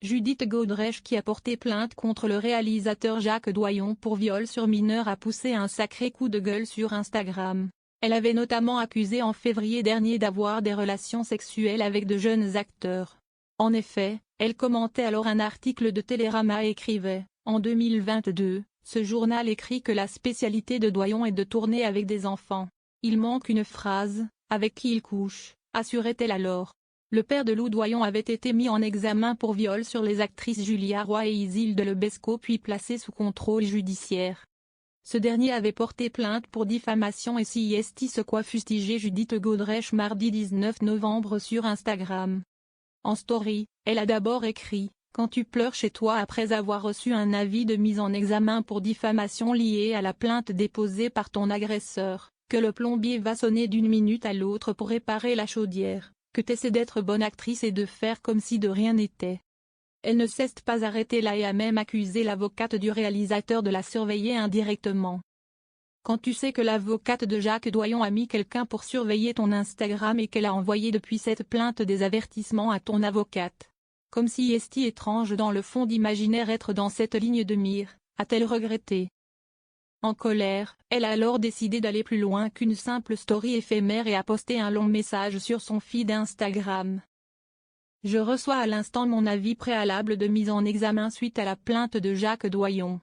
Judith Godrèche, qui a porté plainte contre le réalisateur Jacques Doyon pour viol sur mineur, a poussé un sacré coup de gueule sur Instagram. Elle avait notamment accusé en février dernier d'avoir des relations sexuelles avec de jeunes acteurs. En effet, elle commentait alors un article de Télérama et écrivait, en 2022, ce journal écrit que la spécialité de Doyon est de tourner avec des enfants. Il manque une phrase, avec qui il couche, assurait-elle alors. Le père de Lou Doyon avait été mis en examen pour viol sur les actrices Julia Roy et Isilde Lebesco puis placé sous contrôle judiciaire. Ce dernier avait porté plainte pour diffamation et CIST, ce qu'a fustigé Judith Godrèche mardi 19 novembre sur Instagram. En story, elle a d'abord écrit « Quand tu pleures chez toi après avoir reçu un avis de mise en examen pour diffamation lié à la plainte déposée par ton agresseur, que le plombier va sonner d'une minute à l'autre pour réparer la chaudière, que t'essaies d'être bonne actrice et de faire comme si de rien n'était. » Elle ne s'est pas arrêtée là et a même accusé l'avocate du réalisateur de la surveiller indirectement. Quand tu sais que l'avocate de Jacques Doyon a mis quelqu'un pour surveiller ton Instagram et qu'elle a envoyé depuis cette plainte des avertissements à ton avocate. Comme si est étrange dans le fond d'imaginer être dans cette ligne de mire, a-t-elle regretté. En colère, elle a alors décidé d'aller plus loin qu'une simple story éphémère et a posté un long message sur son feed Instagram. Je reçois à l'instant mon avis préalable de mise en examen suite à la plainte de Jacques Doyon.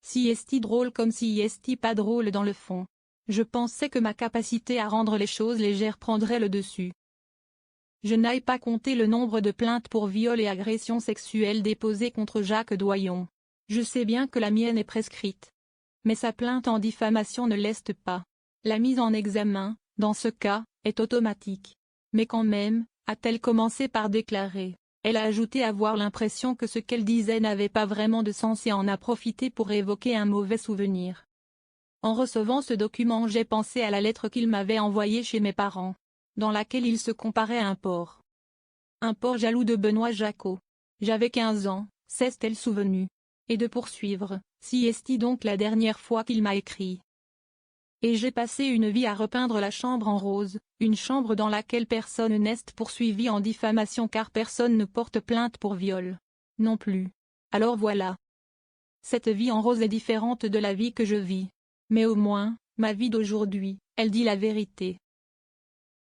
Si est drôle comme si est pas drôle dans le fond. Je pensais que ma capacité à rendre les choses légères prendrait le dessus. Je n'aille pas compter le nombre de plaintes pour viol et agression sexuelle déposées contre Jacques Doyon. Je sais bien que la mienne est prescrite. Mais sa plainte en diffamation ne l'est pas. La mise en examen, dans ce cas, est automatique. Mais quand même, a-t-elle commencé par déclarer. Elle a ajouté avoir l'impression que ce qu'elle disait n'avait pas vraiment de sens et en a profité pour évoquer un mauvais souvenir. En recevant ce document, j'ai pensé à la lettre qu'il m'avait envoyée chez mes parents, dans laquelle il se comparait à un porc. Un porc jaloux de Benoît Jacot. J'avais 15 ans, s'est-elle souvenue. Et de poursuivre, si est-il donc la dernière fois qu'il m'a écrit. Et j'ai passé une vie à repeindre la chambre en rose, une chambre dans laquelle personne n'est poursuivi en diffamation car personne ne porte plainte pour viol. Non plus. Alors voilà. Cette vie en rose est différente de la vie que je vis. Mais au moins, ma vie d'aujourd'hui, elle dit la vérité.